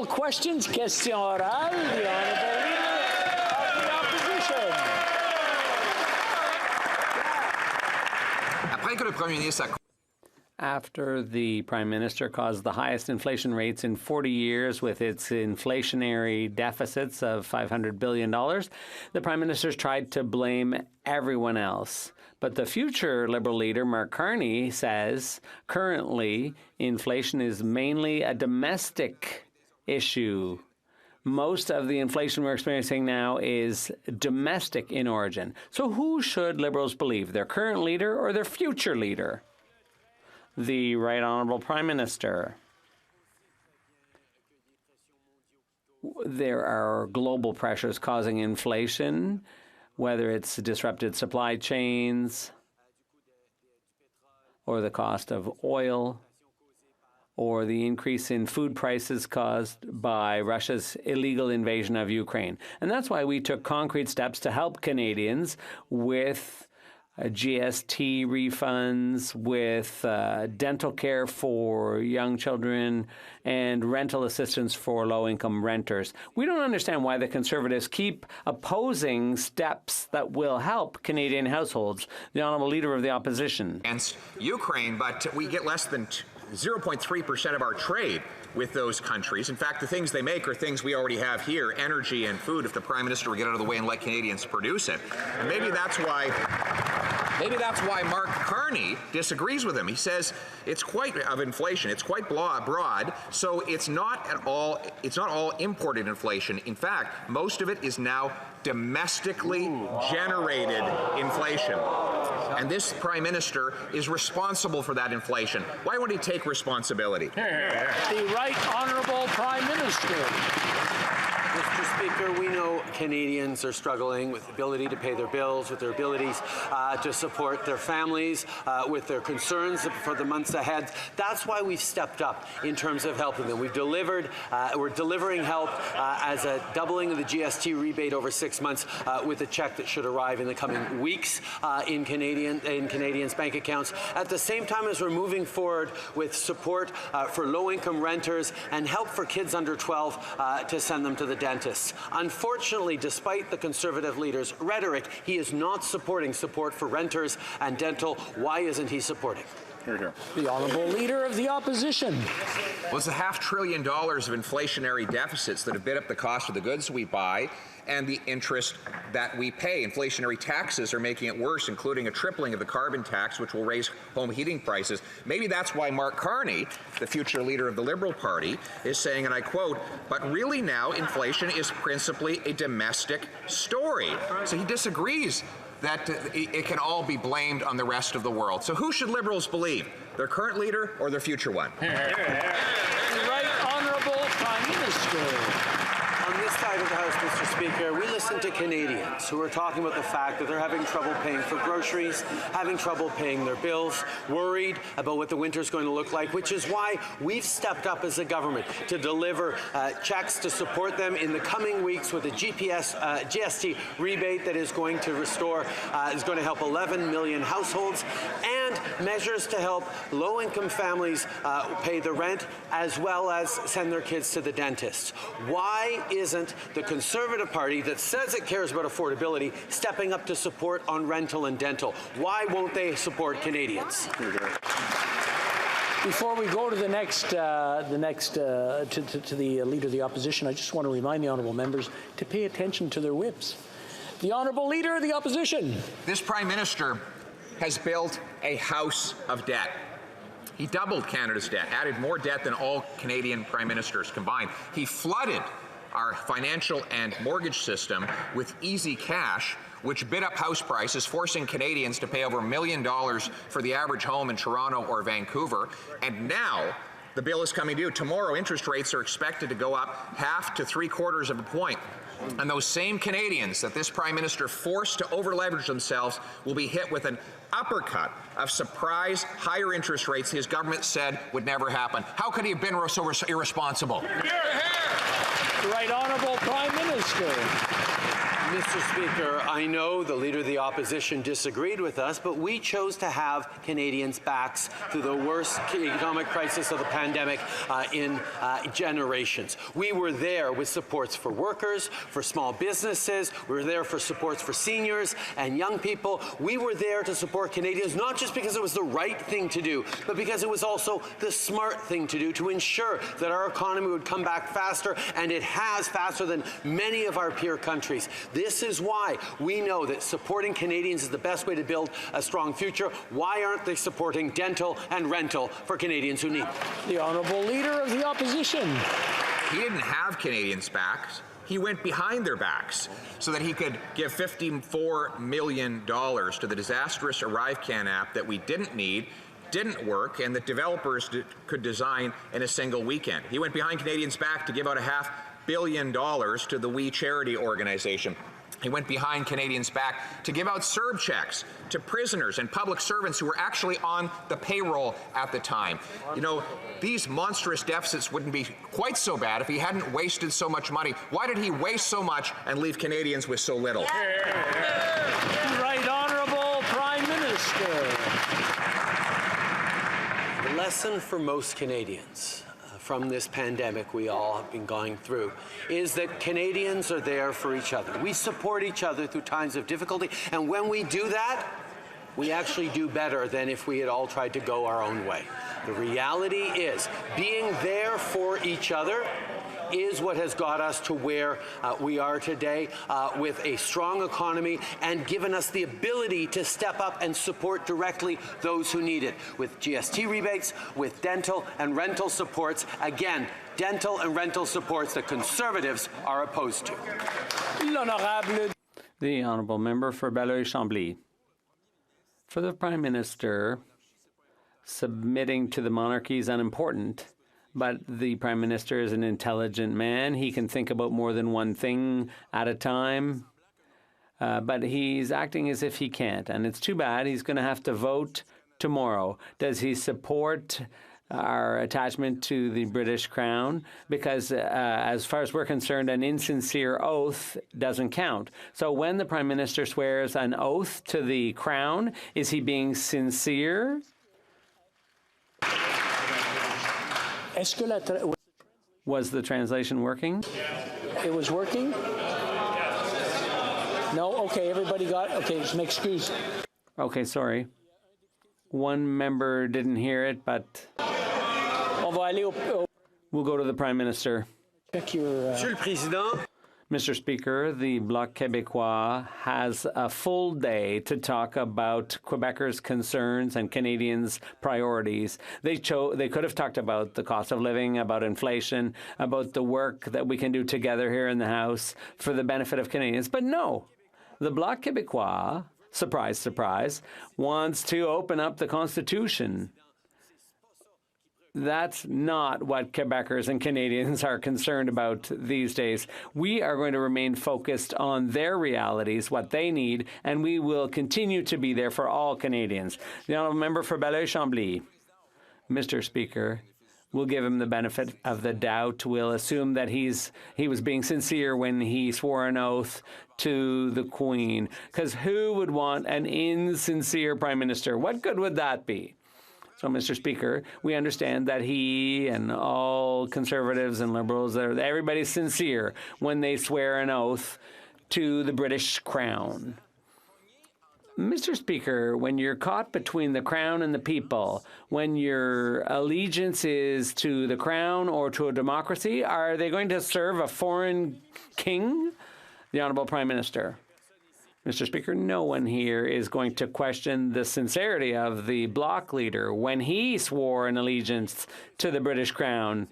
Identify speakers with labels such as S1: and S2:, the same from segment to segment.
S1: oral questions. Question orale. The Honourable Leader of the Opposition.
S2: Après que le Premier ministre a
S3: After the Prime Minister caused the highest inflation rates in 40 years with its inflationary deficits of $500 billion, the Prime Minister's tried to blame everyone else. But the future Liberal leader, Mark Carney, says currently inflation is mainly a domestic issue. Most of the inflation we're experiencing now is domestic in origin. So who should Liberals believe, their current leader or their future leader? The Right Honourable Prime Minister. There are global pressures causing inflation, whether it's disrupted supply chains or the cost of oil or the increase in food prices caused by Russia's illegal invasion of Ukraine. And that's why we took concrete steps to help Canadians with GST refunds, with dental care for young children, and rental assistance for low-income renters. We don't understand why the Conservatives keep opposing steps that will help Canadian households. The Honourable Leader of the Opposition.
S2: Against Ukraine, but we get less than 0.3% of our trade with those countries. In fact, the things they make are things we already have here, energy and food, if the Prime Minister would get out of the way and let Canadians produce it. And maybe that's why Mark Carney disagrees with him. He says it's quite of inflation. It's quite broad, so it's not all imported inflation. In fact, most of it is now domestically generated inflation. And this Prime Minister is responsible for that inflation. Why won't he take responsibility?
S1: The Right Honourable Prime Minister.
S4: Mr. Speaker, we know Canadians are struggling with the ability to pay their bills, with their abilities to support their families, with their concerns for the months ahead. That's why we've stepped up in terms of helping them. We're delivering help as a doubling of the GST rebate over 6 months with a check that should arrive in the coming weeks in Canadians' bank accounts. At the same time as we're moving forward with support for low-income renters and help for kids under 12 to send them to the dentists. Unfortunately, despite the Conservative leader's rhetoric, he is not supporting support for renters and dental. Why isn't he supporting?
S1: The Honourable Leader of the Opposition.
S2: Well, it's $500 billion of inflationary deficits that have bid up the cost of the goods we buy and the interest that we pay. Inflationary taxes are making it worse, including a tripling of the carbon tax, which will raise home heating prices. Maybe that's why Mark Carney, the future leader of the Liberal Party, is saying, and I quote, "But really now inflation is principally a domestic story." So he disagrees that it can all be blamed on the rest of the world. So who should Liberals believe? Their current leader or their future one?
S1: The Right Honourable Prime Minister.
S4: On this side of the House, Mr. Speaker, we listen to Canadians who are talking about the fact that they're having trouble paying for groceries, having trouble paying their bills, worried about what the winter is going to look like, which is why we've stepped up as a government to deliver checks to support them in the coming weeks with a GST rebate that is going to help 11 million households, and measures to help low-income families pay the rent as well as send their kids to the dentist. Why isn't the Conservative Party that says it cares about affordability stepping up to support on rental and dental? Why won't they support Canadians?
S1: Before we go to the Leader of the Opposition, I just want to remind the honourable members to pay attention to their whips. The Honourable Leader of the Opposition.
S2: This Prime Minister has built a house of debt. He doubled Canada's debt, added more debt than all Canadian Prime Ministers combined. He flooded our financial and mortgage system with easy cash, which bid up house prices, forcing Canadians to pay over $1 million for the average home in Toronto or Vancouver. And now the bill is coming due. Tomorrow, interest rates are expected to go up 0.5 to 3/4 of a point. And those same Canadians that this Prime Minister forced to over-leverage themselves will be hit with an uppercut of surprise higher interest rates his government said would never happen. How could he have been so irresponsible?
S1: The Right Honourable Prime Minister.
S4: Mr. Speaker, I know the Leader of the Opposition disagreed with us, but we chose to have Canadians' backs through the worst economic crisis of the pandemic in generations. We were there with supports for workers, for small businesses. We were there for supports for seniors and young people. We were there to support Canadians, not just because it was the right thing to do, but because it was also the smart thing to do to ensure that our economy would come back faster, and it has faster than many of our peer countries. This is why we know that supporting Canadians is the best way to build a strong future. Why aren't they supporting dental and rental for Canadians who need it?
S1: The Honourable Leader of the Opposition.
S2: He didn't have Canadians' backs. He went behind their backs so that he could give $54 million to the disastrous ArriveCan app that we didn't need, didn't work, and that developers could design in a single weekend. He went behind Canadians' back to give out $500 million to the We Charity organization. He went behind Canadians' back to give out CERB checks to prisoners and public servants who were actually on the payroll at the time. You know, these monstrous deficits wouldn't be quite so bad if he hadn't wasted so much money. Why did he waste so much and leave Canadians with so little?
S1: Right Honourable Prime Minister.
S4: The lesson for most Canadians from this pandemic we all have been going through is that Canadians are there for each other. We support each other through times of difficulty, and when we do that, we actually do better than if we had all tried to go our own way. The reality is, being there for each other is what has got us to where we are today with a strong economy and given us the ability to step up and support directly those who need it with GST rebates, with dental and rental supports. Again, dental and rental supports that Conservatives are opposed to.
S1: L'Honorable.
S3: The Honourable Member for Belleuil-Chambly. For the Prime Minister, submitting to the monarchy is unimportant. But the Prime Minister is an intelligent man. He can think about more than one thing at a time. But he's acting as if he can't. And it's too bad. He's going to have to vote tomorrow. Does he support our attachment to the British Crown? Because as far as we're concerned, an insincere oath doesn't count. So when the Prime Minister swears an oath to the Crown, is he being sincere? Was the translation working?
S1: It was working? No? Okay, everybody got it? Okay, just an excuse.
S3: Okay, sorry. One member didn't hear it, but we'll go to the Prime Minister.
S1: Check your...
S4: Monsieur le Président.
S3: Mr. Speaker, the Bloc Québécois has a full day to talk about Quebecers' concerns and Canadians' priorities. They could have talked about the cost of living, about inflation, about the work that we can do together here in the House for the benefit of Canadians. But no, the Bloc Québécois, surprise, surprise, wants to open up the Constitution. That's not what Quebecers and Canadians are concerned about these days. We are going to remain focused on their realities, what they need, and we will continue to be there for all Canadians. The Honourable Member for Belleuil-Chambly. Mr. Speaker, we'll give him the benefit of the doubt. We'll assume that he was being sincere when he swore an oath to the Queen. Because who would want an insincere Prime Minister? What good would that be? So, Mr. Speaker, we understand that he and all Conservatives and Liberals, everybody's sincere when they swear an oath to the British Crown. Mr. Speaker, when you're caught between the Crown and the people, when your allegiance is to the Crown or to a democracy, are they going to serve a foreign king? The Honourable Prime Minister. Mr. Speaker, no one here is going to question the sincerity of the Bloc leader when he swore an allegiance to the British Crown.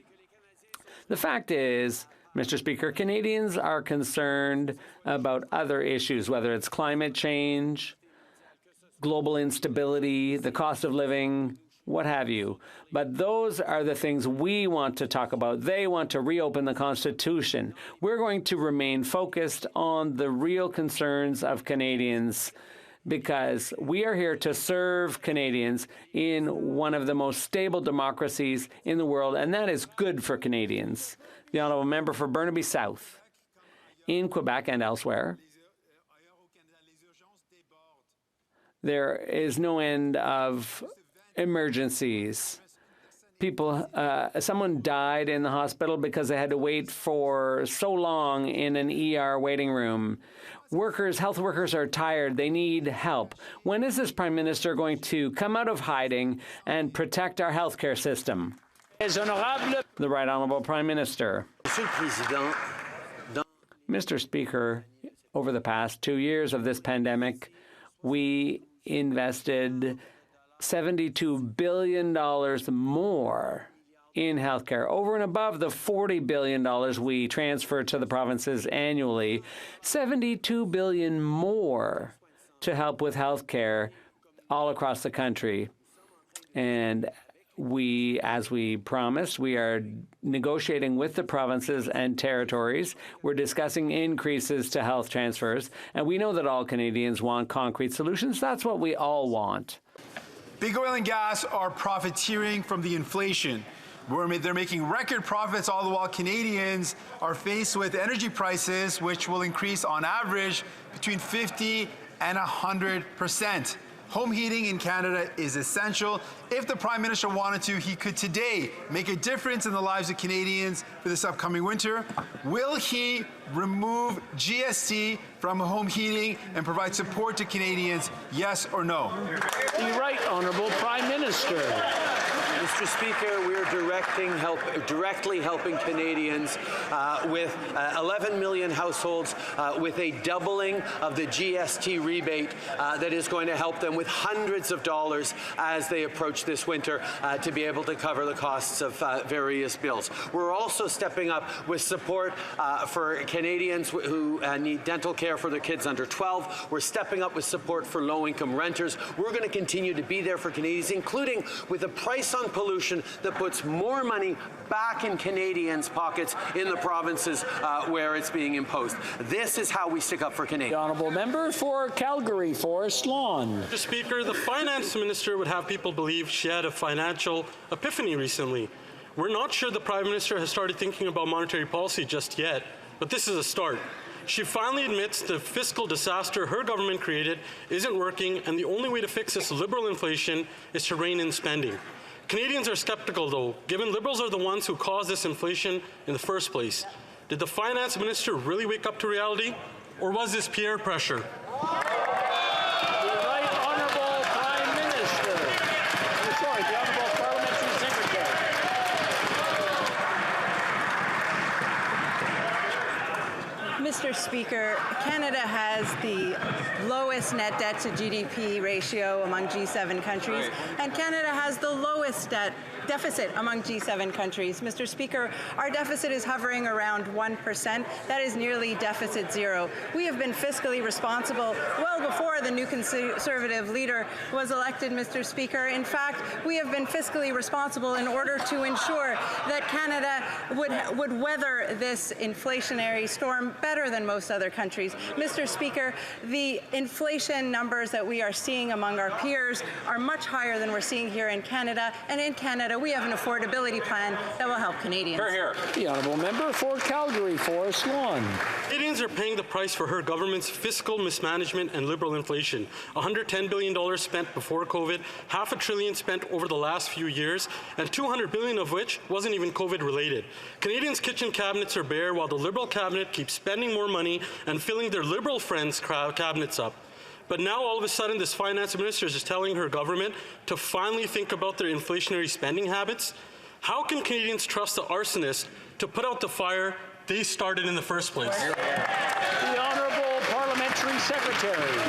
S3: The fact is, Mr. Speaker, Canadians are concerned about other issues, whether it's climate change, global instability, the cost of living, what have you. But those are the things we want to talk about. They want to reopen the Constitution. We're going to remain focused on the real concerns of Canadians because we are here to serve Canadians in one of the most stable democracies in the world, and that is good for Canadians. The Honourable Member for Burnaby South. In Quebec and elsewhere, There is no end of emergencies. Someone died in the hospital because they had to wait for so long in an ER waiting room. Health workers are tired. They need help. When is this Prime Minister going to come out of hiding and protect our healthcare system? The Right Honourable Prime Minister. Mr. Speaker, over the past 2 years of this pandemic, we invested $72 billion more in healthcare, over and above the $40 billion we transfer to the provinces annually. $72 billion more to help with healthcare all across the country. And we, as we promised, we are negotiating with the provinces and territories. We're discussing increases to health transfers, and we know that all Canadians want concrete solutions. That's what we all want.
S5: Big oil and gas are profiteering from the inflation. They're making record profits, all the while Canadians are faced with energy prices which will increase on average between 50 and 100%. Home heating in Canada is essential. If the Prime Minister wanted to, he could today make a difference in the lives of Canadians for this upcoming winter. Will he remove GST from home heating and provide support to Canadians, yes or no?
S1: The Right Honourable Prime Minister.
S4: Mr. Speaker, we're directly helping Canadians with 11 million households with a doubling of the GST rebate that is going to help them with hundreds of dollars as they approach this winter to be able to cover the costs of various bills. We're also stepping up with support for Canadians who need dental care for their kids under 12. We're stepping up with support for low-income renters. We're going to continue to be there for Canadians, including with a price on pollution that puts more money back in Canadians' pockets in the provinces where it's being imposed. This is how we stick up for Canadians.
S1: The Honourable Member for Calgary, Forest Lawn.
S6: Mr. Speaker, the Finance Minister would have people believe she had a financial epiphany recently. We're not sure the Prime Minister has started thinking about monetary policy just yet, but this is a start. She finally admits the fiscal disaster her government created isn't working, and the only way to fix this liberal inflation is to rein in spending. Canadians are skeptical, though, given Liberals are the ones who caused this inflation in the first place. Did the Finance Minister really wake up to reality, or was this peer pressure?
S1: The Right Honourable Prime Minister. Sorry, the Honourable Parliamentary Secretary.
S7: Mr. Speaker, Canada has the lowest net debt to GDP ratio among G7 countries, and Canada has the lowest deficit among G7 countries. Mr. Speaker, our deficit is hovering around 1%. That is nearly deficit zero. We have been fiscally responsible well before the new Conservative leader was elected, Mr. Speaker. In fact, we have been fiscally responsible in order to ensure that Canada would weather this inflationary storm better than most other countries. Mr. Speaker, the inflation numbers that we are seeing among our peers are much higher than we're seeing here in Canada, and in Canada we have an affordability plan that will help Canadians.
S2: Here.
S1: The Honourable Member for Calgary, Forest Lawn.
S6: Canadians are paying the price for her government's fiscal mismanagement and liberal inflation. $110 billion spent before COVID, $500 billion spent over the last few years, and $200 billion of which wasn't even COVID-related. Canadians' kitchen cabinets are bare while the Liberal cabinet keeps spending more money and filling their Liberal friends' cabinets up. But now all of a sudden this Finance Minister is telling her government to finally think about their inflationary spending habits. How can Canadians trust the arsonist to put out the fire they started in the first place?
S1: The Honourable Parliamentary Secretary.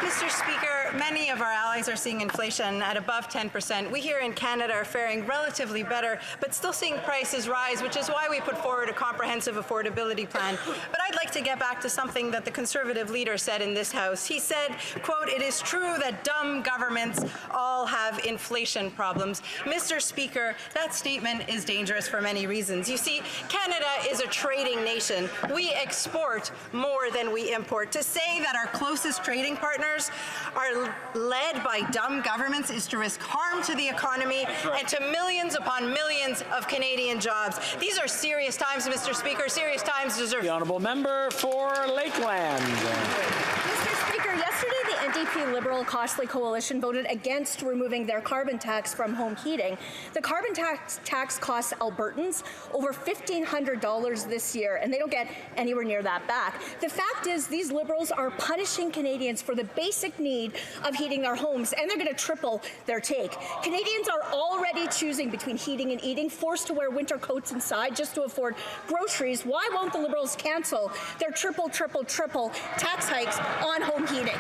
S7: Mr. Speaker, many of our allies are seeing inflation at above 10%. We here in Canada are faring relatively better, but still seeing prices rise, which is why we put forward a comprehensive affordability plan. But I'd like to get back to something that the Conservative leader said in this House. He said, quote, "It is true that dumb governments all have inflation problems." Mr. Speaker, that statement is dangerous for many reasons. You see, Canada is a trading nation. We export more than we import. To say that our closest trading partners are led by dumb governments is to risk harm to the economy and to millions upon millions of Canadian jobs. These are serious times, Mr. Speaker. Serious times deserve.
S1: The Honourable Member for Lakeland.
S8: Mr. Speaker, yesterday the NDP Liberal Costly Coalition voted against removing their carbon tax from home heating. The carbon tax costs Albertans over $1,500 this year, and they don't get anywhere near that back. The fact is, these Liberals are punishing Canadians for the basic need of heating their homes, and they're going to triple their take. Canadians are already choosing between heating and eating, forced to wear winter coats inside just to afford groceries. Why won't the Liberals cancel their triple tax hikes on home heating?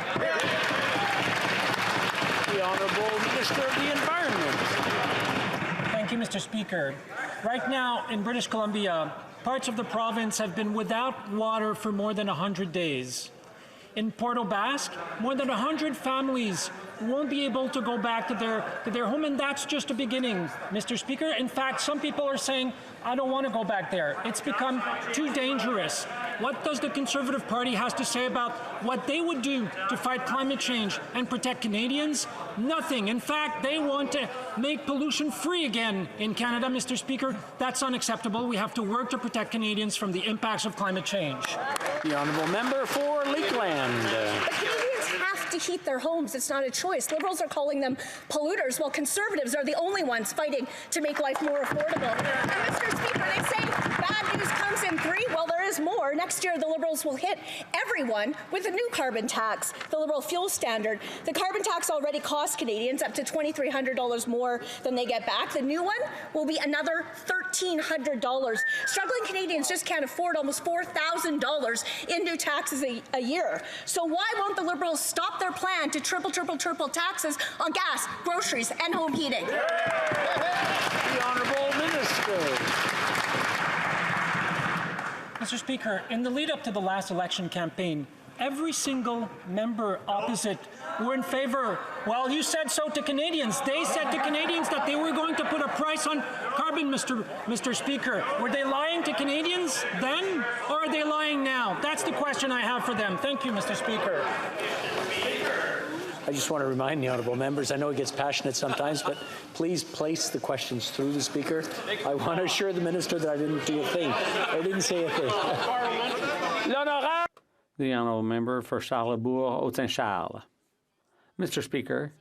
S1: The Honourable Minister of the Environment.
S9: Thank you, Mr. Speaker. Right now in British Columbia, parts of the province have been without water for more than 100 days. In Port aux Basques, more than 100 families won't be able to go back to their home, and that's just a beginning, Mr. Speaker. In fact, some people are saying, I don't want to go back there. It's become too dangerous. What does the Conservative Party has to say about what they would do to fight climate change and protect Canadians? Nothing. In fact, they want to make pollution free again in Canada, Mr. Speaker. That's unacceptable. We have to work to protect Canadians from the impacts of climate change.
S1: The Honourable Member for Lakeland.
S8: But Canadians have to heat their homes. It's not a choice. Liberals are calling them polluters, while Conservatives are the only ones fighting to make life more affordable. And Mr. Speaker, they say bad news comes in 3. Well, there is more. Next year, the Liberals will hit everyone with a new carbon tax, the Liberal fuel standard. The carbon tax already costs Canadians up to $2,300 more than they get back. The new one will be another $1,300. Struggling Canadians just can't afford almost $4,000 in new taxes a year. So why won't the Liberals stop their plan to triple taxes on gas, groceries, and home heating?
S1: The Honourable Minister.
S9: Mr. Speaker, in the lead up to the last election campaign, every single member opposite were in favor. Well, you said so to Canadians. They said to Canadians that they were going to put a price on carbon, Mr. Speaker. Were they lying to Canadians then, or are they lying now? That's the question I have for them. Thank you, Mr. Speaker.
S1: I just want to remind the honourable members, I know it gets passionate sometimes, but please place the questions through the Speaker. I want to assure the Minister that I didn't do a thing. I didn't say a thing.
S3: The Honourable Member for Charlebourg-Haute-Saint-Charles. Mr. Speaker,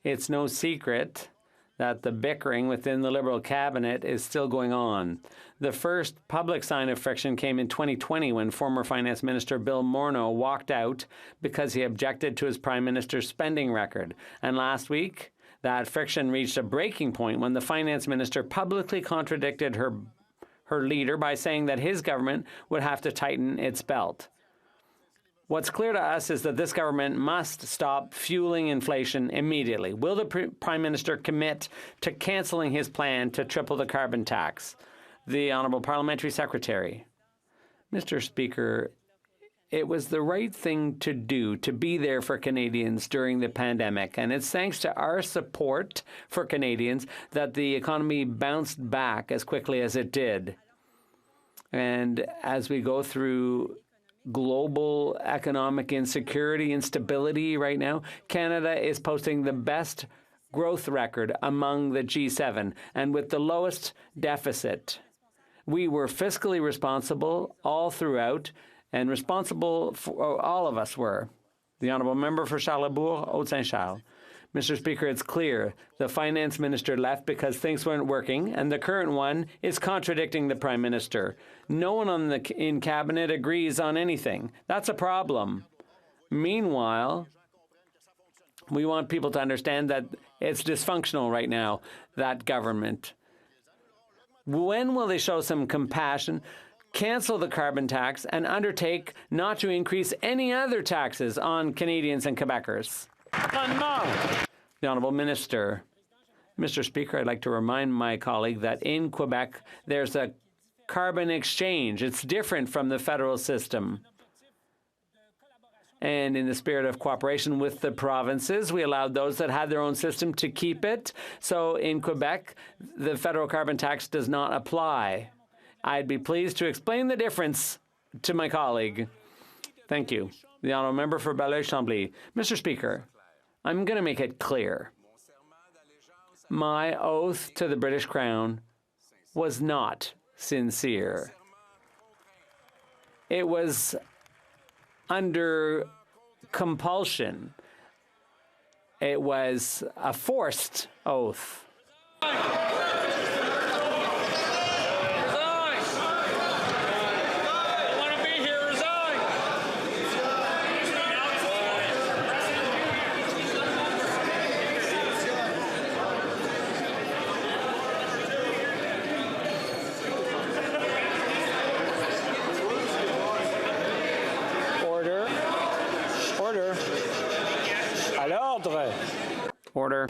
S3: it's no secret that the bickering within the Liberal cabinet is still going on. The first public sign of friction came in 2020 when former Finance Minister Bill Morneau walked out because he objected to his Prime Minister's spending record. And last week, that friction reached a breaking point when the Finance Minister publicly contradicted her leader by saying that his government would have to tighten its belt. What's clear to us is that this government must stop fueling inflation immediately. Will the Prime Minister commit to cancelling his plan to triple the carbon tax? The Honourable Parliamentary Secretary. Mr. Speaker, it was the right thing to do to be there for Canadians during the pandemic, and it's thanks to our support for Canadians that the economy bounced back as quickly as it did. And as we go through global economic insecurity, instability right now, Canada is posting the best growth record among the G7 and with the lowest deficit. We were fiscally responsible all throughout, and responsible for all of us were. The Honourable Member for Charlebourg-Haute-Saint-Charles. Mr. Speaker, it's clear the Finance Minister left because things weren't working, and the current one is contradicting the Prime Minister. No one in Cabinet agrees on anything. That's a problem. Meanwhile, we want people to understand that it's dysfunctional right now, that government. When will they show some compassion, cancel the carbon tax, and undertake not to increase any other taxes on Canadians and Quebecers? The Honourable Minister. Mr. Speaker, I'd like to remind my colleague that in Quebec, there's a carbon exchange. It's different from the federal system. And in the spirit of cooperation with the provinces, we allowed those that had their own system to keep it. So in Quebec, the federal carbon tax does not apply. I'd be pleased to explain the difference to my colleague. Thank you. The Honourable Member for Belleuil-Chambly. Mr. Speaker, I'm going to make it clear. My oath to the British Crown was not sincere. It was under compulsion. It was a forced oath. Order.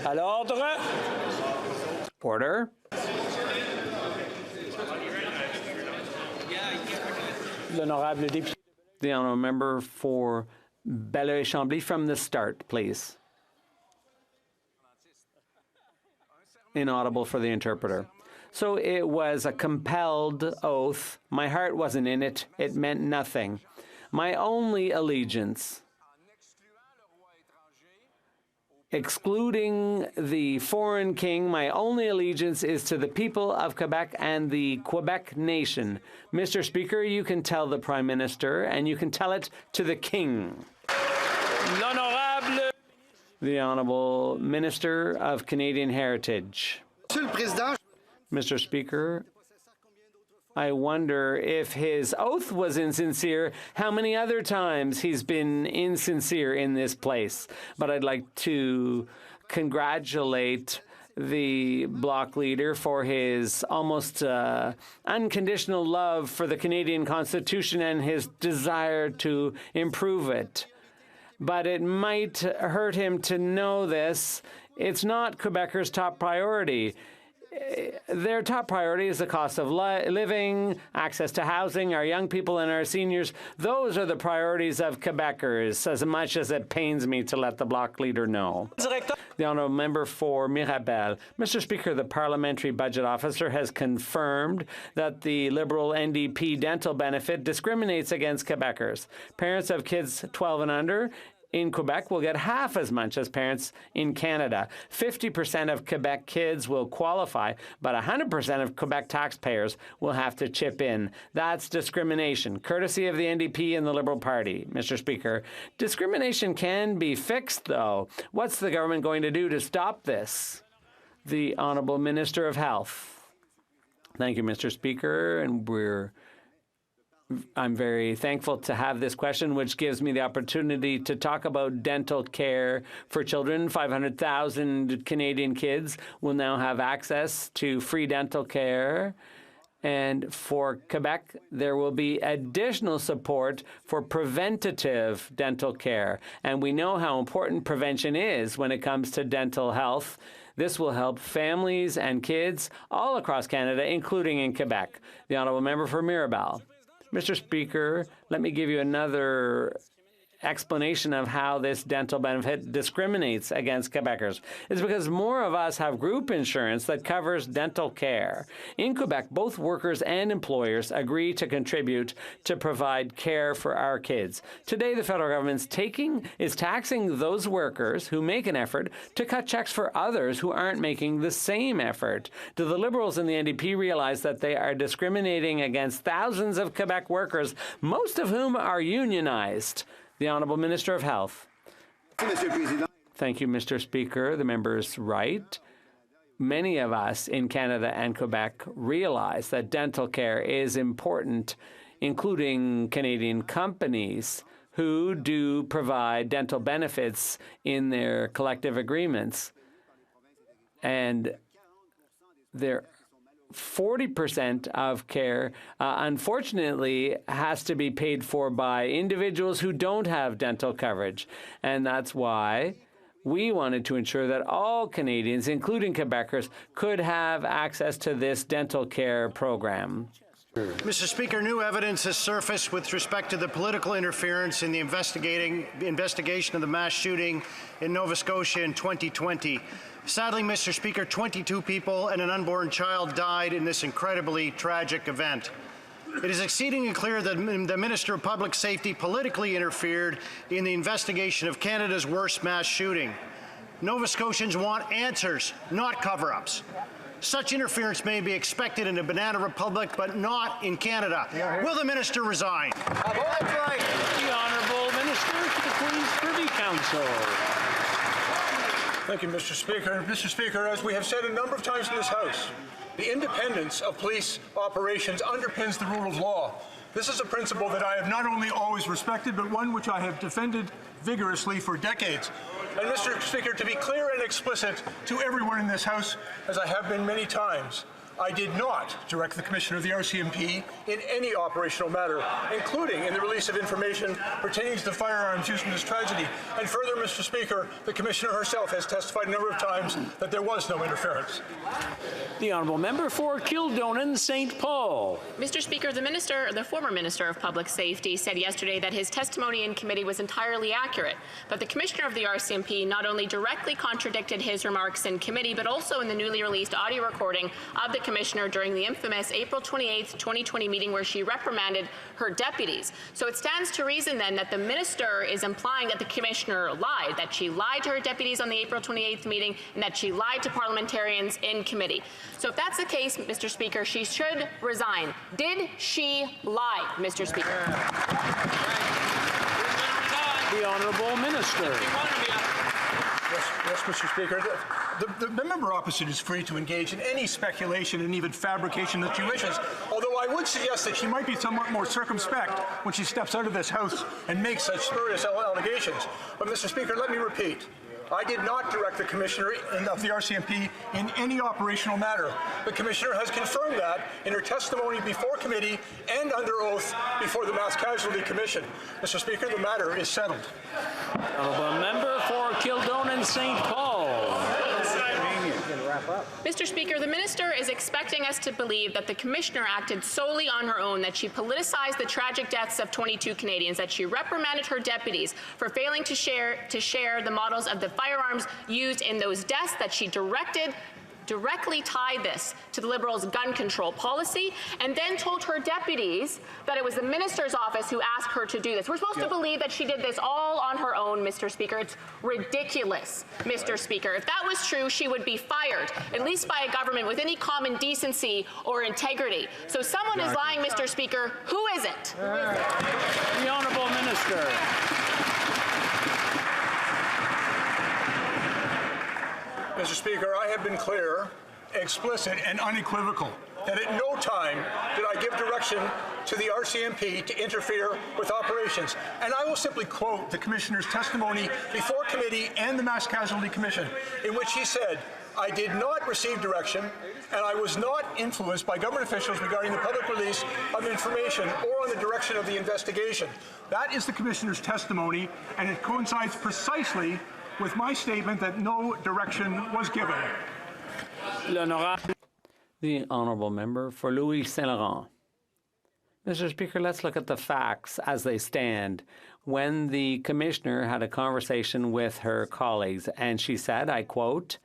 S1: À l'ordre.
S3: Order.
S1: L'honorable député.
S3: The honourable member for Belleuil-Chambly from the start, please. Inaudible for the interpreter. So it was a compelled oath. My heart wasn't in it. It meant nothing. My only allegiance, excluding the foreign king, my only allegiance is to the people of Quebec and the Quebec nation. Mr. Speaker, you can tell the Prime Minister, and you can tell it to the King.
S1: L'honorable.
S3: The Honourable Minister of Canadian Heritage. Mr. Speaker, I wonder if his oath was insincere, how many other times he's been insincere in this place. But I'd like to congratulate the Bloc leader for his almost unconditional love for the Canadian Constitution and his desire to improve it. But it might hurt him to know this. It's not Quebecers' top priority. Their top priority is the cost of living, access to housing, our young people and our seniors. Those are the priorities of Quebecers, as much as it pains me to let the Bloc leader know. The honourable member for Mirabel. Mr. Speaker, the parliamentary budget officer has confirmed that the Liberal NDP dental benefit discriminates against Quebecers. Parents of kids 12 and under in Quebec will get half as much as parents in Canada. 50% of Quebec kids will qualify, but 100% of Quebec taxpayers will have to chip in. That's discrimination, courtesy of the NDP and the Liberal Party, Mr. Speaker. Discrimination can be fixed, though. What's the government going to do to stop this? The Honourable Minister of Health. Thank you, Mr. Speaker, and I'm very thankful to have this question, which gives me the opportunity to talk about dental care for children. 500,000 Canadian kids will now have access to free dental care. And for Quebec, there will be additional support for preventative dental care. And we know how important prevention is when it comes to dental health. This will help families and kids all across Canada, including in Quebec. The Honourable Member for Mirabel. Mr. Speaker, let me give you another explanation of how this dental benefit discriminates against Quebecers. It's because more of us have group insurance that covers dental care. In Quebec, both workers and employers agree to contribute to provide care for our kids. Today, the federal government's taxing those workers who make an effort to cut checks for others who aren't making the same effort. Do the Liberals and the NDP realize that they are discriminating against thousands of Quebec workers, most of whom are unionized? The Honourable Minister of Health. Thank you, Mr. Speaker. The member is right. Many of us in Canada and Quebec realize that dental care is important, including Canadian companies who do provide dental benefits in their collective agreements. And they're 40% of care, unfortunately, has to be paid for by individuals who don't have dental coverage. And that's why we wanted to ensure that all Canadians, including Quebecers, could have access to this dental care program.
S10: Mr. Speaker, new evidence has surfaced with respect to the political interference in the investigation of the mass shooting in Nova Scotia in 2020. Sadly, Mr. Speaker, 22 people and an unborn child died in this incredibly tragic event. It is exceedingly clear that the Minister of Public Safety politically interfered in the investigation of Canada's worst mass shooting. Nova Scotians want answers, not cover-ups. Such interference may be expected in a banana republic, but not in Canada. Will the minister resign?
S1: The Honourable Minister to the Queen's Privy Council.
S11: Thank you, Mr. Speaker. Mr. Speaker, as we have said a number of times in this House, the independence of police operations underpins the rule of law. This is a principle that I have not only always respected, but one which I have defended vigorously for decades. And Mr. Speaker, to be clear and explicit to everyone in this House, as I have been many times, I did not direct the Commissioner of the RCMP in any operational matter, including in the release of information pertaining to the firearms used in this tragedy. And further, Mr. Speaker, the Commissioner herself has testified a number of times that there was no interference.
S1: The honourable member for Kildonan St. Paul.
S12: Mr. Speaker, the former Minister of Public Safety said yesterday that his testimony in committee was entirely accurate, but the Commissioner of the RCMP not only directly contradicted his remarks in committee, but also in the newly released audio recording of the Commissioner during the infamous April 28, 2020 meeting where she reprimanded her deputies. So it stands to reason then that the Minister is implying that the Commissioner lied, that she lied to her deputies on the April 28th meeting, and that she lied to parliamentarians in committee. So if that's the case, Mr. Speaker, she should resign. Did she lie, Mr. Speaker?
S1: The Honourable Minister.
S11: Yes, Mr. Speaker. The member opposite is free to engage in any speculation and even fabrication that she wishes, although I would suggest that she might be somewhat more circumspect when she steps out of this House and makes such spurious allegations. But, Mr. Speaker, let me repeat. I did not direct the Commissioner of the RCMP in any operational matter. The Commissioner has confirmed that in her testimony before committee and under oath before the Mass Casualty Commission. Mr. Speaker, the matter is settled.
S1: Honourable member for Kildonan St. Paul.
S12: Mr. Speaker, the Minister is expecting us to believe that the Commissioner acted solely on her own, that she politicized the tragic deaths of 22 Canadians, that she reprimanded her deputies for failing to share the models of the firearms used in those deaths, that she directly tied this to the Liberals' gun control policy, and then told her deputies that it was the Minister's office who asked her to do this. We're supposed to believe that she did this all on her own, Mr. Speaker. It's ridiculous, Mr. Speaker. If that was true, she would be fired, at least by a government with any common decency or integrity. So someone is lying, Mr. Speaker. Who is it?
S1: The Honourable Minister.
S11: Mr. Speaker, I have been clear, explicit, and unequivocal that at no time did I give direction to the RCMP to interfere with operations. And I will simply quote the Commissioner's testimony before committee and the Mass Casualty Commission, in which he said, "I did not receive direction, and I was not influenced by government officials regarding the public release of information or on the direction of the investigation." That is the Commissioner's testimony, and it coincides precisely with my statement that no direction was given.
S3: The honourable member for Louis Saint Laurent. Mr. Speaker, let's look at the facts as they stand. When the Commissioner had a conversation with her colleagues, and she said, I quote,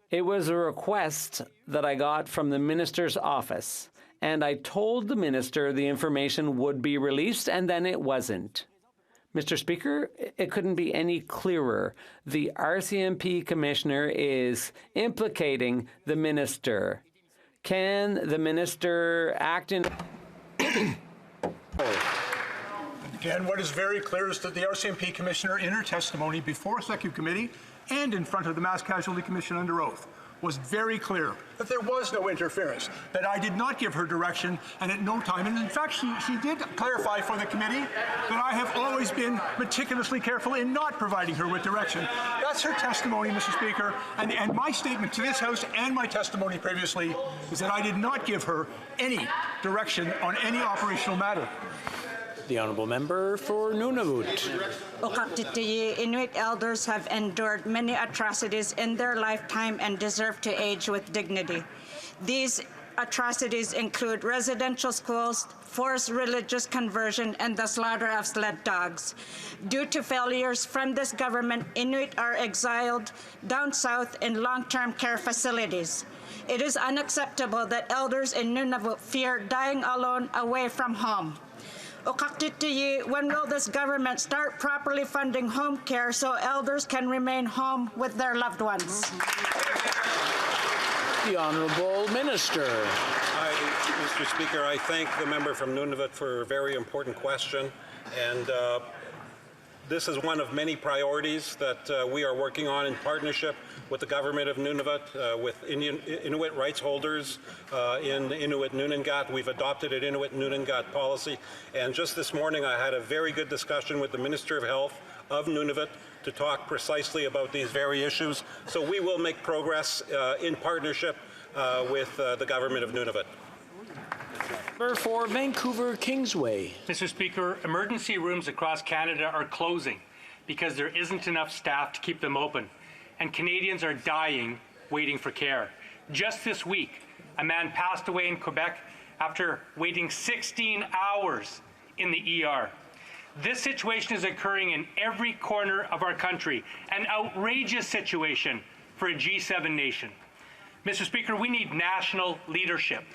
S3: "It was a request that I got from the Minister's office, and I told the Minister the information would be released, and then it wasn't." Mr. Speaker, it couldn't be any clearer. The RCMP Commissioner is implicating the Minister. Can the Minister act in...
S11: Again, what is very clear is that the RCMP Commissioner, in her testimony before Executive Committee and in front of the Mass Casualty Commission under oath, was very clear that there was no interference, that I did not give her direction, and at no time, and in fact, she did clarify for the committee that I have always been meticulously careful in not providing her with direction. That's her testimony, Mr. Speaker, and my statement to this House and my testimony previously is that I did not give her any direction on any operational matter.
S1: The honourable member for Nunavut.
S13: Inuit elders have endured many atrocities in their lifetime and deserve to age with dignity. These atrocities include residential schools, forced religious conversion, and the slaughter of sled dogs. Due to failures from this government, Inuit are exiled down south in long-term care facilities. It is unacceptable that elders in Nunavut fear dying alone away from home. When will this government start properly funding home care so elders can remain home with their loved ones?
S1: The Honourable Minister.
S14: Hi, Mr. Speaker. I thank the member from Nunavut for a very important question. And This is one of many priorities that we are working on in partnership with the government of Nunavut, with Inuit rights holders in Inuit Nunangat. We've adopted an Inuit Nunangat policy. And just this morning, I had a very good discussion with the Minister of Health of Nunavut to talk precisely about these very issues. So we will make progress in partnership with the government of Nunavut.
S1: For Vancouver Kingsway.
S15: Mr. Speaker, emergency rooms across Canada are closing because there isn't enough staff to keep them open, and Canadians are dying waiting for care. Just this week, a man passed away in Quebec after waiting 16 hours in the ER. This situation is occurring in every corner of our country, an outrageous situation for a G7 nation. Mr. Speaker, we need national leadership.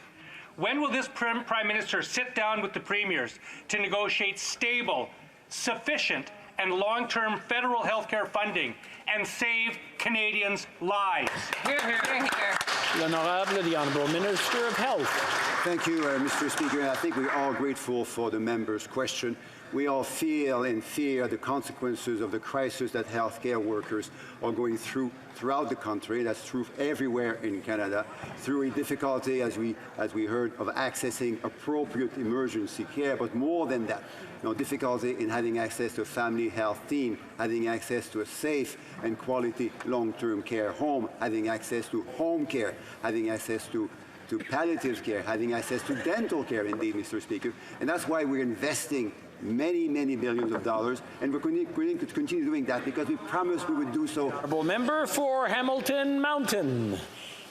S15: When will this Prime Minister sit down with the premiers to negotiate stable, sufficient, and long-term federal healthcare funding and save Canadians' lives?
S16: Hear, hear, hear.
S1: The Honourable Minister of Health.
S17: Thank you, Mr. Speaker. I think we're all grateful for the member's question. We all feel and fear the consequences of the crisis that healthcare workers are going through throughout the country. That's true everywhere in Canada. Through a difficulty, as we heard, of accessing appropriate emergency care, but more than that, difficulty in having access to a family health team, having access to a safe and quality long-term care home, having access to home care, having access to palliative care, having access to dental care, indeed, Mr. Speaker. And that's why we're investing many, many billions of dollars, and we're going to continue doing that because we promised we would do so.
S1: Honourable Member for Hamilton Mountain.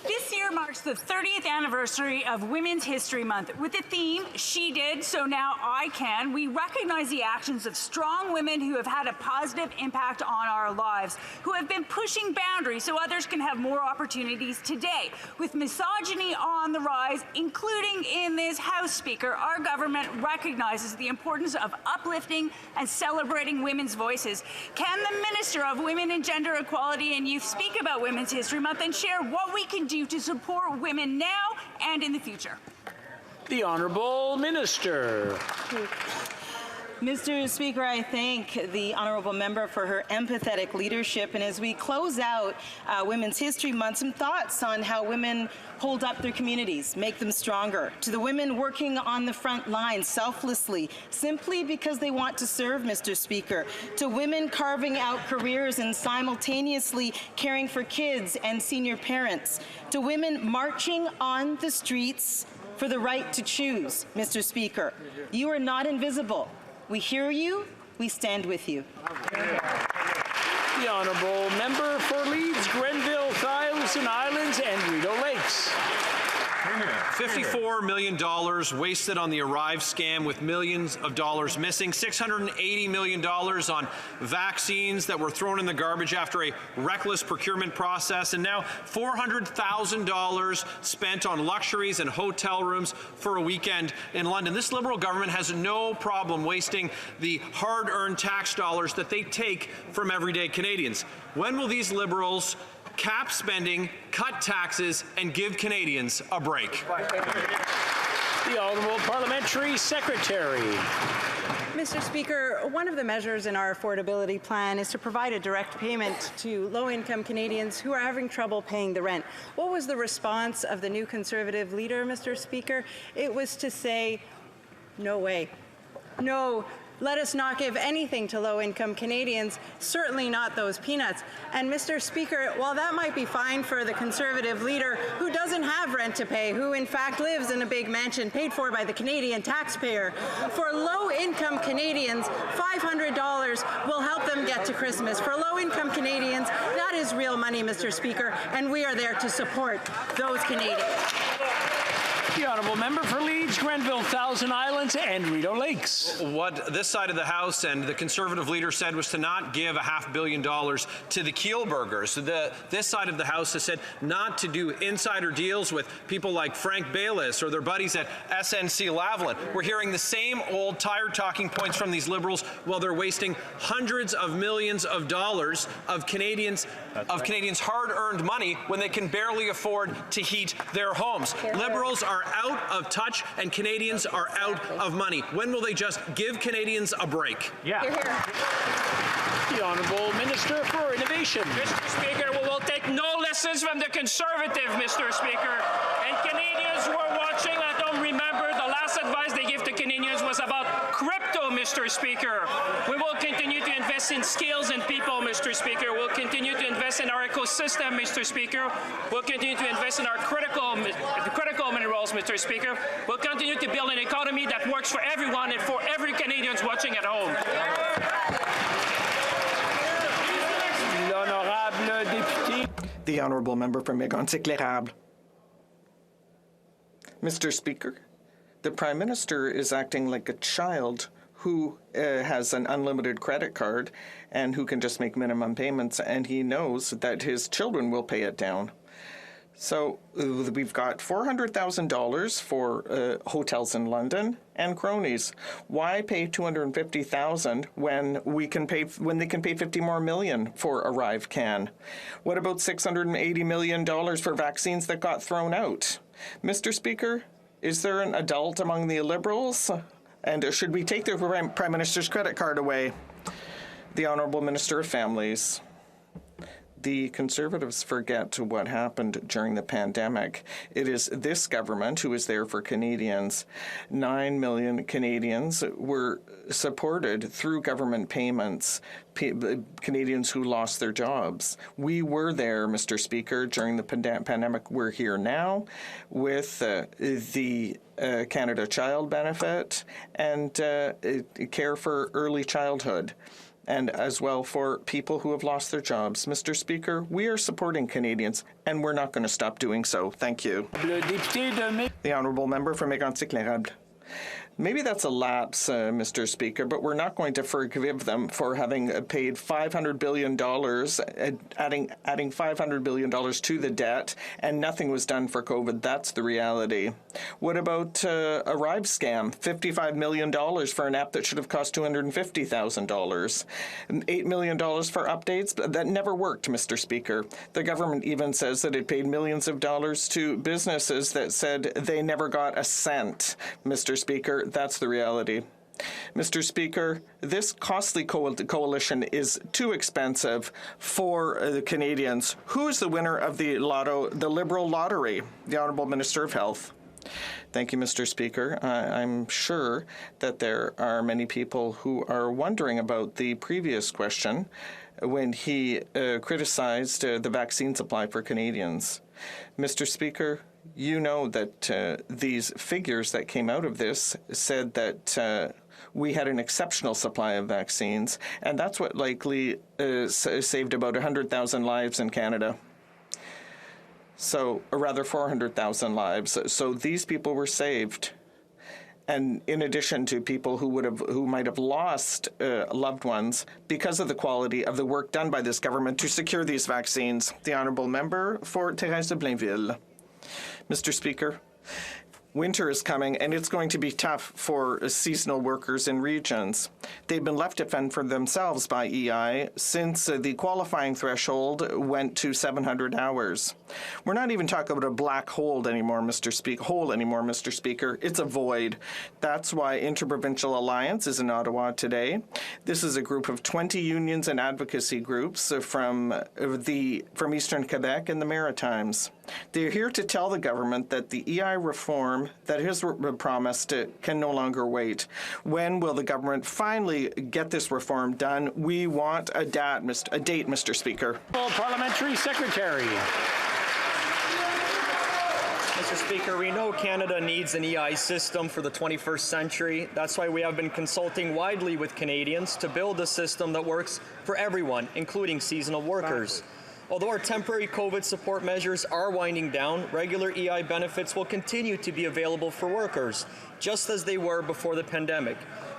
S18: This year marks the 30th anniversary of Women's History Month. With the theme, She Did, So Now I Can, we recognize the actions of strong women who have had a positive impact on our lives, who have been pushing boundaries so others can have more opportunities today. With misogyny on the rise, including in this House, Speaker, our government recognizes the importance of uplifting and celebrating women's voices. Can the Minister of Women and Gender Equality and Youth speak about Women's History Month and share what we can do to support women now and in the future?
S1: The Honourable Minister.
S19: Mr. Speaker, I thank the honourable member for her empathetic leadership. And as we close out Women's History Month, some thoughts on how women hold up their communities, make them stronger. To the women working on the front lines selflessly, simply because they want to serve, Mr. Speaker. To women carving out careers and simultaneously caring for kids and senior parents. To women marching on the streets for the right to choose, Mr. Speaker. You are not invisible. We hear you, we stand with you.
S1: The Honourable Member for Leeds, Grenville, Thousand Islands and Rideau Lakes.
S20: $54 million wasted on the Arrive scam with millions of dollars missing. $680 million on vaccines that were thrown in the garbage after a reckless procurement process. And now $400,000 spent on luxuries and hotel rooms for a weekend in London. This Liberal government has no problem wasting the hard-earned tax dollars that they take from everyday Canadians. When will these Liberals cap spending, cut taxes, and give Canadians a break?
S1: The Honourable Parliamentary Secretary.
S7: Mr. Speaker, one of the measures in our affordability plan is to provide a direct payment to low-income Canadians who are having trouble paying the rent. What was the response of the new Conservative leader, Mr. Speaker? It was to say, no way. No. Let us not give anything to low-income Canadians, certainly not those peanuts. And Mr. Speaker, while that might be fine for the Conservative leader who doesn't have rent to pay, who in fact lives in a big mansion paid for by the Canadian taxpayer, for low-income Canadians, $500 will help them get to Christmas. For low-income Canadians, that is real money, Mr. Speaker, and we are there to support those Canadians.
S1: The Honourable Member for Leeds, Grenville, Thousand Islands and Rideau Lakes.
S20: What this side of the House and the Conservative leader said was to not give $500 million to the Kielburgers. This side of the House has said not to do insider deals with people like Frank Baylis or their buddies at SNC-Lavalin. We're hearing the same old tired talking points from these Liberals while they're wasting hundreds of millions of dollars of Canadians' hard-earned money when they can barely afford to heat their homes. Liberals are out of touch and Canadians are out of money. When will they just give Canadians a break?
S1: Yeah. The Honourable Minister for Innovation.
S16: Mr. Speaker, we will take no lessons from the Conservative, Mr. Speaker. And Canadians who are watching at home, remember the last advice they gave to Canadians was about crypto, Mr. Speaker. We will continue to invest in skills and people, Mr. Speaker. We'll continue to invest in our ecosystem, Mr. Speaker. We'll continue to invest in our critical minerals, Mr. Speaker. We'll continue to build an economy that works for everyone and for every Canadians watching at home.
S21: The Honourable Member for Mégantic-L'Érable. Mr. Speaker, the Prime Minister is acting like a child who has an unlimited credit card and who can just make minimum payments, and he knows that his children will pay it down. So we've got $400,000 for hotels in London and cronies. Why pay $250,000 when they can pay $50 more million for ArriveCan? What about $680 million for vaccines that got thrown out? Mr. Speaker, is there an adult among the Liberals? And should we take the Prime Minister's credit card away? The Honourable Minister of Families. The Conservatives forget what happened during the pandemic. It is this government who is there for Canadians. 9 million Canadians were supported through government payments, Canadians who lost their jobs. We were there, Mr. Speaker, during the pandemic. We're here now with the Canada Child Benefit and care for early childhood, and as well for people who have lost their jobs. Mr. Speaker, we are supporting Canadians, and we're not going to stop doing so. Thank you. The Honourable Member for Mégantic-L'Érable. Maybe that's a lapse, Mr. Speaker, but we're not going to forgive them for having paid $500 billion, adding $500 billion to the debt, and nothing was done for COVID. That's the reality. What about Arrive Scam? $55 million for an app that should have cost $250,000. $8 million for updates, but that never worked, Mr. Speaker. The government even says that it paid millions of dollars to businesses that said they never got a cent, Mr. Speaker. That's the reality. Mr. Speaker, this costly coalition is too expensive for the Canadians. Who is the winner of the Liberal lottery? The Honourable Minister of Health. Thank you, Mr. Speaker. I'm sure that there are many people who are wondering about the previous question when he criticized the vaccine supply for Canadians. Mr. Speaker, you know that these figures that came out of this said that we had an exceptional supply of vaccines, and that's what likely saved about 100,000 lives in Canada. So, or rather 400,000 lives. So these people were saved. And in addition to people who might have lost loved ones because of the quality of the work done by this government to secure these vaccines. The Honourable Member for Thérèse de Blainville. Mr. Speaker, winter is coming, and it's going to be tough for seasonal workers in regions. They've been left to fend for themselves by EI since the qualifying threshold went to 700 hours. We're not even talking about a black hole anymore, Mr. Speaker. It's a void. That's why Interprovincial Alliance is in Ottawa today. This is a group of 20 unions and advocacy groups from Eastern Quebec and the Maritimes. They're here to tell the government that the EI reform that has promised can no longer wait. When will the government finally get this reform done? We want a date, Mr. Speaker.
S1: Parliamentary Secretary.
S22: Mr. Speaker, we know Canada needs an EI system for the 21st century. That's why we have been consulting widely with Canadians to build a system that works for everyone, including seasonal workers. Although our temporary COVID support measures are winding down, regular EI benefits will continue to be available for workers, just as they were before the pandemic.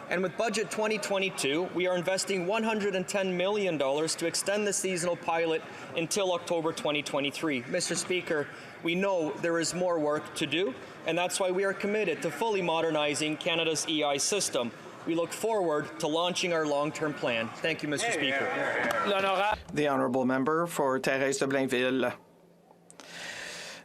S22: And with Budget 2022, we are investing $110 million to extend the seasonal pilot until October 2023. Mr. Speaker, we know there is more work to do, and that's why we are committed to fully modernizing Canada's EI system. We look forward to launching our long-term plan. Thank you, Mr. Speaker.
S21: The Honourable Member for Thérèse de Blainville.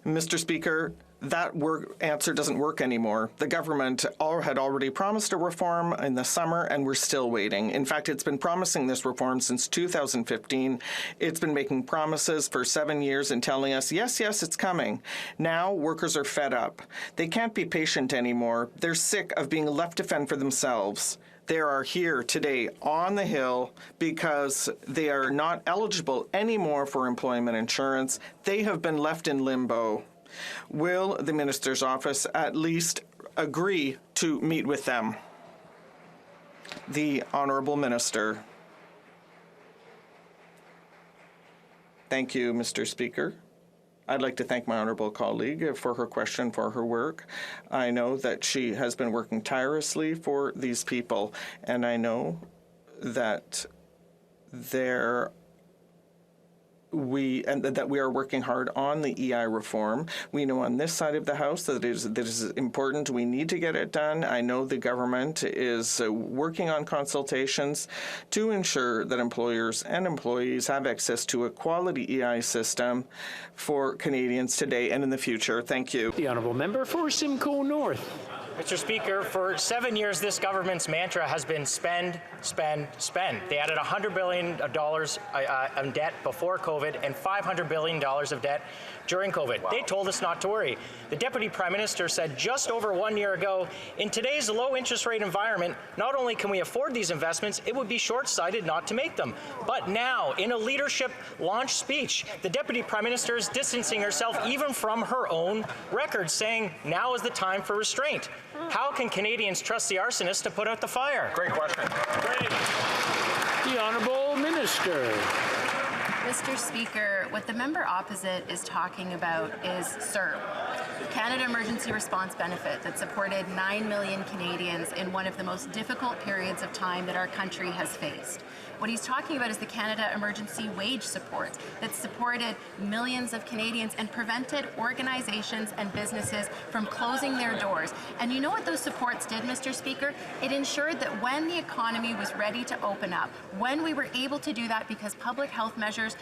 S21: Mr. Speaker, that answer doesn't work anymore. The government had already promised a reform in the summer, and we're still waiting. In fact, it's been promising this reform since 2015. It's been making promises for 7 years and telling us, yes, yes, it's coming. Now, workers are fed up. They can't be patient anymore. They're sick of being left to fend for themselves. They are here today on the Hill because they are not eligible anymore for employment insurance. They have been left in limbo. Will the minister's office at least agree to meet with them? The Honourable Minister. Thank you, Mr. Speaker. I'd like to thank my honourable colleague for her question, for her work. I know that she has been working tirelessly for these people, and I know that we are working hard on the EI reform. We know on this side of the House that it is important. We need to get it done. I know the government is working on consultations to ensure that employers and employees have access to a quality EI system for Canadians today and in the future. Thank you.
S1: The Honourable Member for Simcoe North.
S4: Mr. Speaker, for 7 years, this government's mantra has been spend, spend, spend. They added $100 billion of debt before COVID and $500 billion of debt during COVID. Wow. They told us not to worry. The Deputy Prime Minister said just over 1 year ago, in today's low interest rate environment, not only can we afford these investments, it would be short-sighted not to make them. But now, in a leadership launch speech, the Deputy Prime Minister is distancing herself even from her own record, saying now is the time for restraint. How can Canadians trust the arsonist to put out the fire?
S2: Great question.
S1: Great. The Honourable Minister.
S5: Mr. Speaker, what the member opposite is talking about is CERB, Canada Emergency Response Benefit, that supported 9 million Canadians in one of the most difficult periods of time that our country has faced. What he's talking about is the Canada Emergency Wage Support that supported millions of Canadians and prevented organizations and businesses from closing their doors. And you know what those supports did, Mr. Speaker? It ensured that when the economy was ready to open up, when we were able to do that because public health measures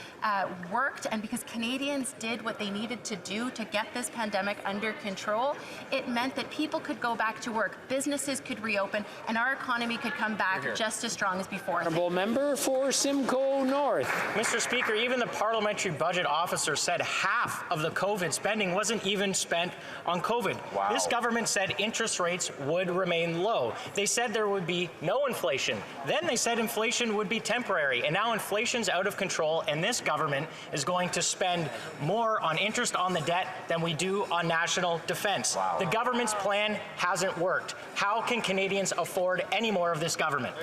S5: worked and because Canadians did what they needed to do to get this pandemic under control, it meant that people could go back to work, businesses could reopen, and our economy could come back just as strong as before.
S1: Honourable Member for Simcoe North.
S4: Mr. Speaker, even the Parliamentary Budget Officer said half of the COVID spending wasn't even spent on COVID. Wow. This government said interest rates would remain low. They said there would be no inflation. Then they said inflation would be temporary. And now inflation's out of control, and this government is going to spend more on interest on the debt than we do on national defense. Wow. The government's plan hasn't worked. How can Canadians afford any more of this government?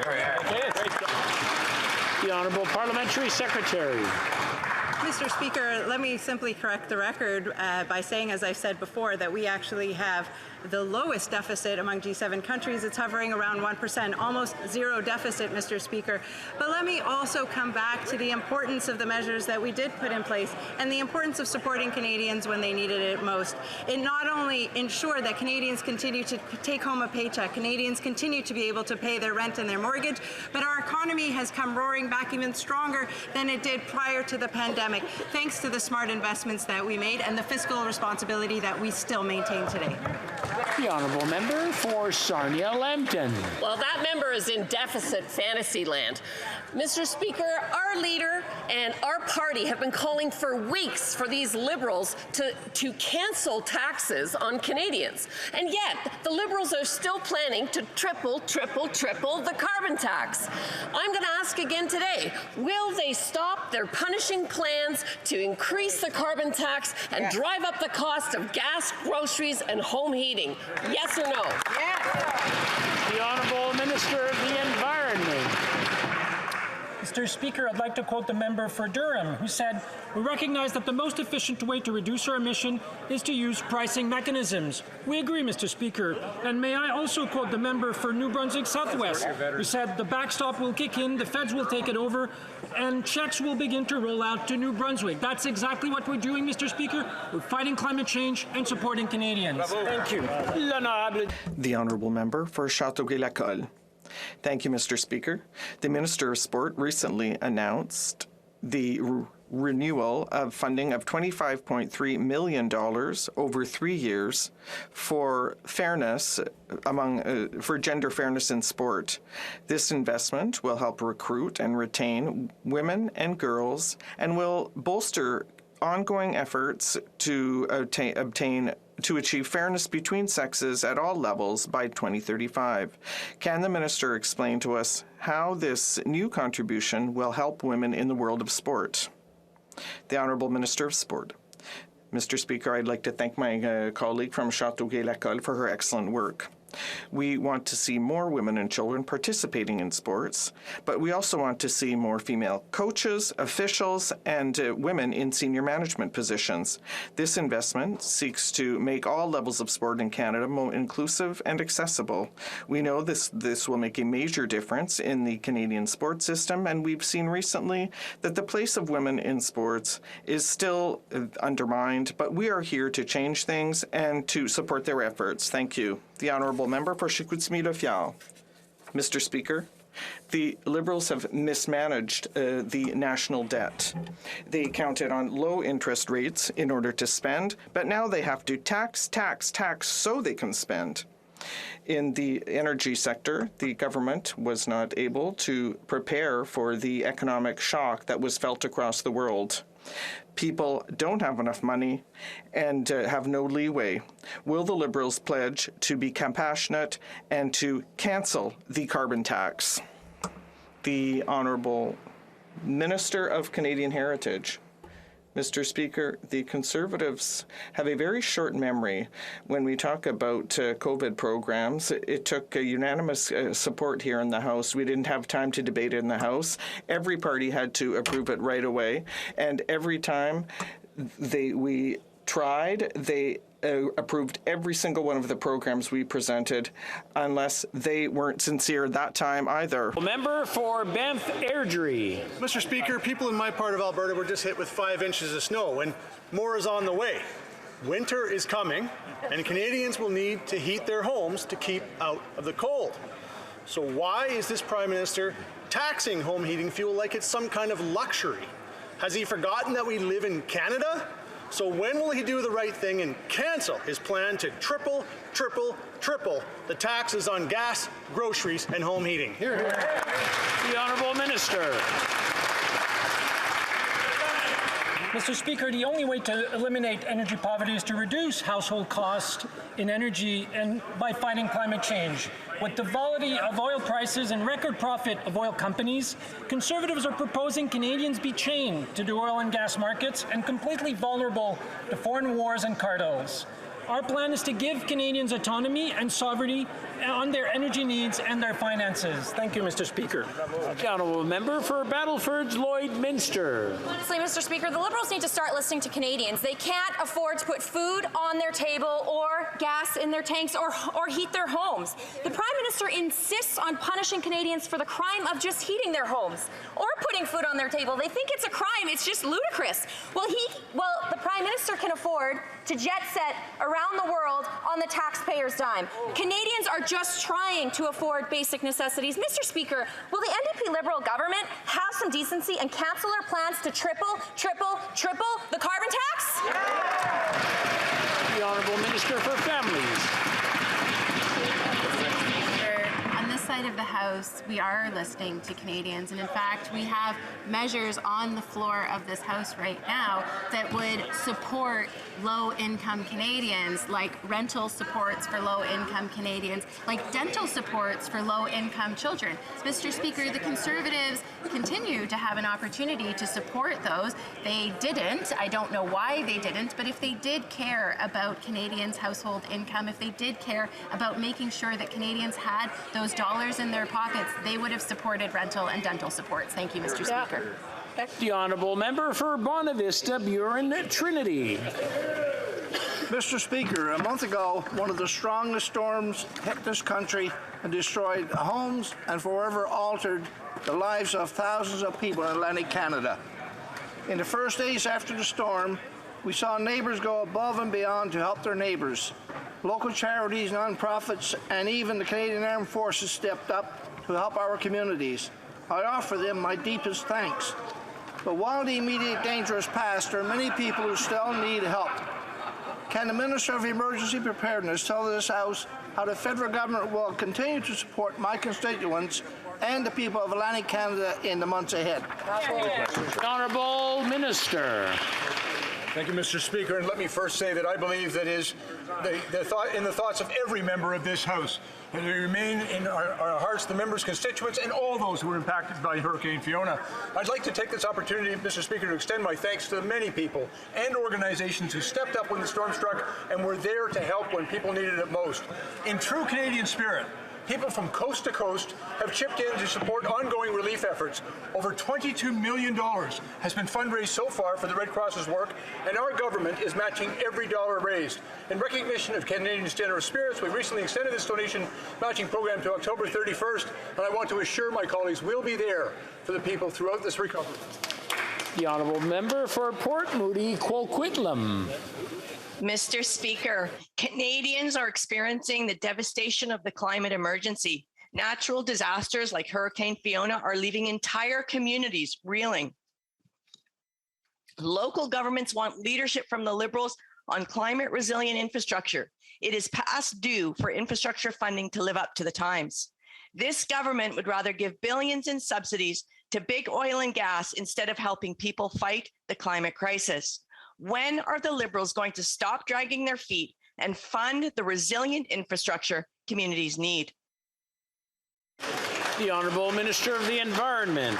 S1: The Honourable Parliamentary Secretary.
S7: Mr. Speaker, let me simply correct the record by saying, as I said before, that we actually have the lowest deficit among G7 countries. It's hovering around 1%, almost zero deficit, Mr. Speaker. But let me also come back to the importance of the measures that we did put in place and the importance of supporting Canadians when they needed it most. It not only ensured that Canadians continue to take home a paycheck, Canadians continue to be able to pay their rent and their mortgage, but our economy has come roaring back even stronger than it did prior to the pandemic, thanks to the smart investments that we made and the fiscal responsibility that we still maintain today.
S1: The Honourable Member for Sarnia-Lambton.
S23: Well, that member is in deficit fantasy land. Mr. Speaker, our leader and our party have been calling for weeks for these Liberals to cancel taxes on Canadians. And yet, the Liberals are still planning to triple the carbon tax. I'm going to ask again today, will they stop their punishing plans to increase the carbon tax and drive up the cost of gas, groceries, and home heating? Yes or no?
S1: Yes. The Honourable Minister of the Environment.
S9: Mr. Speaker, I'd like to quote the member for Durham, who said, "We recognize that the most efficient way to reduce our emission is to use pricing mechanisms." We agree, Mr. Speaker. And may I also quote the member for New Brunswick Southwest, who said, "The backstop will kick in, the feds will take it over, and checks will begin to roll out to New Brunswick." That's exactly what we're doing, Mr. Speaker. We're fighting climate change and supporting Canadians. Thank you.
S21: The Honourable Member for Châteauguay-Lacolle. Thank you, Mr. Speaker. The Minister of Sport recently announced the renewal of funding of $25.3 million over 3 years for fairness for gender fairness in sport. This investment will help recruit and retain women and girls and will bolster ongoing efforts to achieve fairness between sexes at all levels by 2035. Can the Minister explain to us how this new contribution will help women in the world of sport? The Honourable Minister of Sport. Mr. Speaker, I'd like to thank my colleague from Châteauguay-Lacolle for her excellent work. We want to see more women and children participating in sports, but we also want to see more female coaches, officials, and women in senior management positions. This investment seeks to make all levels of sport in Canada more inclusive and accessible. We know this will make a major difference in the Canadian sports system, and we've seen recently that the place of women in sports is still undermined, but we are here to change things and to support their efforts. Thank you. The Honourable Member for Chicoutimi-Le-Fjord. Mr. Speaker, the Liberals have mismanaged the national debt. They counted on low interest rates in order to spend, but now they have to tax so they can spend. In the energy sector, the government was not able to prepare for the economic shock that was felt across the world. People don't have enough money and have no leeway. Will the Liberals pledge to be compassionate and to cancel the carbon tax? The Honourable Minister of Canadian Heritage. Mr. Speaker, the Conservatives have a very short memory. When we talk about COVID programs, it took a unanimous support here in the House. We didn't have time to debate it in the House. Every party had to approve it right away. And every time we tried, they approved every single one of the programs we presented, unless they weren't sincere that time either.
S1: Member for Banff Airdrie.
S11: Mr. Speaker, people in my part of Alberta were just hit with 5 inches of snow, and more is on the way. Winter is coming, and Canadians will need to heat their homes to keep out of the cold. So why is this Prime Minister taxing home heating fuel like it's some kind of luxury? Has he forgotten that we live in Canada? So when will he do the right thing and cancel his plan to triple the taxes on gas, groceries, and home heating?
S1: Hear, hear. The Honourable Minister.
S9: Mr. Speaker, the only way to eliminate energy poverty is to reduce household costs in energy and by fighting climate change. With the volatility of oil prices and record profit of oil companies, Conservatives are proposing Canadians be chained to the oil and gas markets and completely vulnerable to foreign wars and cartels. Our plan is to give Canadians autonomy and sovereignty on their energy needs and their finances. Thank you, Mr. Speaker.
S1: The Honourable Member for Battleford Lloydminster.
S6: Honestly, Mr. Speaker, the Liberals need to start listening to Canadians. They can't afford to put food on their table or gas in their tanks or heat their homes. The Prime Minister insists on punishing Canadians for the crime of just heating their homes or putting food on their table. They think it's a crime. It's just ludicrous. Well, the Prime Minister can afford to jet set around the world on the taxpayer's dime. Canadians are just trying to afford basic necessities. Mr. Speaker, will the NDP Liberal government have some decency and cancel their plans to triple the carbon tax?
S1: The Honourable Minister for Families.
S5: On this side of the House, we are listening to Canadians, and in fact, we have measures on the floor of this House right now that would support low-income Canadians, like rental supports for low-income Canadians, like dental supports for low-income children. Mr. Speaker, the Conservatives continue to have an opportunity to support those. They didn't. I don't know why they didn't, but if they did care about Canadians' household income, if they did care about making sure that Canadians had those dollars in their pockets, they would have supported rental and dental supports. Thank you, Mr. Speaker.
S1: The Honourable Member for Bonavista Burin Trinity.
S8: Mr. Speaker, a month ago, one of the strongest storms hit this country and destroyed homes and forever altered the lives of thousands of people in Atlantic Canada. In the first days after the storm, we saw neighbours go above and beyond to help their neighbours. Local charities, non-profits, and even the Canadian Armed Forces stepped up to help our communities. I offer them my deepest thanks. But while the immediate danger is past, there are many people who still need help. Can the Minister of Emergency Preparedness tell this House how the federal government will continue to support my constituents and the people of Atlantic Canada in the months ahead?
S1: The Honourable Minister.
S11: Thank you, Mr. Speaker. And let me first say that I believe that is in the thoughts of every member of this House. And we remain in our hearts, the members' constituents, and all those who were impacted by Hurricane Fiona. I'd like to take this opportunity, Mr. Speaker, to extend my thanks to the many people and organizations who stepped up when the storm struck and were there to help when people needed it most. In true Canadian spirit, people from coast to coast have chipped in to support ongoing relief efforts. Over $22 million has been fundraised so far for the Red Cross's work, and our government is matching every dollar raised. In recognition of Canadians' generous spirits, we recently extended this donation matching program to October 31st, and I want to assure my colleagues we'll be there for the people throughout this recovery.
S1: The Honourable Member for Port Moody, Coquitlam.
S3: Mr. Speaker, Canadians are experiencing the devastation of the climate emergency. Natural disasters like Hurricane Fiona are leaving entire communities reeling. Local governments want leadership from the Liberals on climate resilient infrastructure. It is past due for infrastructure funding to live up to the times. This government would rather give billions in subsidies to big oil and gas instead of helping people fight the climate crisis. When are the Liberals going to stop dragging their feet and fund the resilient infrastructure communities need?
S1: The Honourable Minister of the Environment.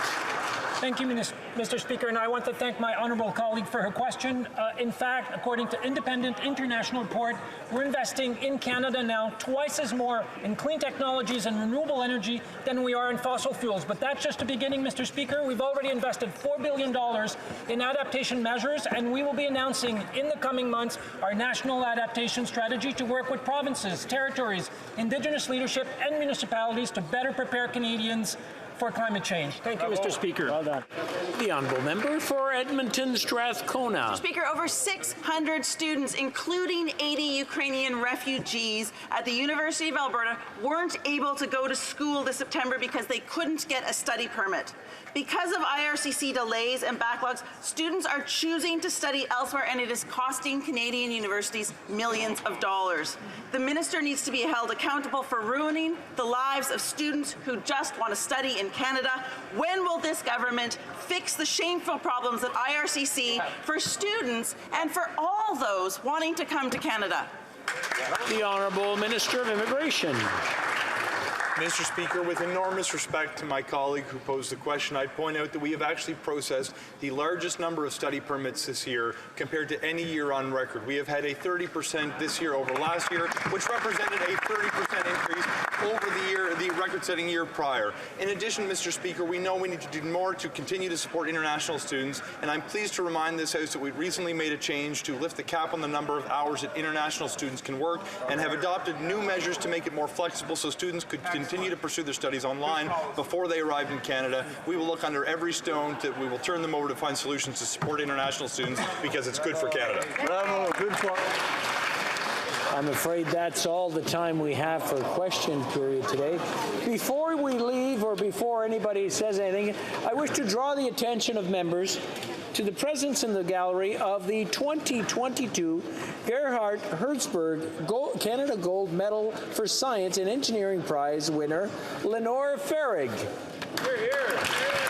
S9: Thank you, Mr. Speaker, and I want to thank my honourable colleague for her question. In fact, according to independent international report, we're investing in Canada now twice as more in clean technologies and renewable energy than we are in fossil fuels. But that's just the beginning, Mr. Speaker. We've already invested $4 billion in adaptation measures, and we will be announcing in the coming months our national adaptation strategy to work with provinces, territories, Indigenous leadership, and municipalities to better prepare Canadians for climate change. Thank you, Mr. Speaker.
S1: Well done. The Honourable Member for Edmonton Strathcona.
S10: Mr. Speaker, over 600 students, including 80 Ukrainian refugees at the University of Alberta, weren't able to go to school this September because they couldn't get a study permit. Because of IRCC delays and backlogs, students are choosing to study elsewhere, and it is costing Canadian universities millions of dollars. The minister needs to be held accountable for ruining the lives of students who just want to study in Canada. When will this government fix the shameful problems at IRCC for students and for all those wanting to come to Canada?
S1: The Honourable Minister of Immigration.
S12: Mr. Speaker, with enormous respect to my colleague who posed the question, I'd point out that we have actually processed the largest number of study permits this year compared to any year on record. We have had a 30% this year over last year, which represented a 30% increase over the record-setting year prior. In addition, Mr. Speaker, we know we need to do more to continue to support international students, and I'm pleased to remind this House that we recently made a change to lift the cap on the number of hours that international students can work and have adopted new measures to make it more flexible so students could continue to pursue their studies online before they arrived in Canada. We will look under every stone that we will turn them over to find solutions to support international students because it's good for Canada.
S8: Bravo, good point.
S1: I'm afraid that's all the time we have for question period today. Before we leave or before anybody says anything, I wish to draw the attention of members to the presence in the gallery of the 2022 Gerhard Hertzberg Canada Gold Medal for Science and Engineering Prize winner, Lenore Farrig. Here, here.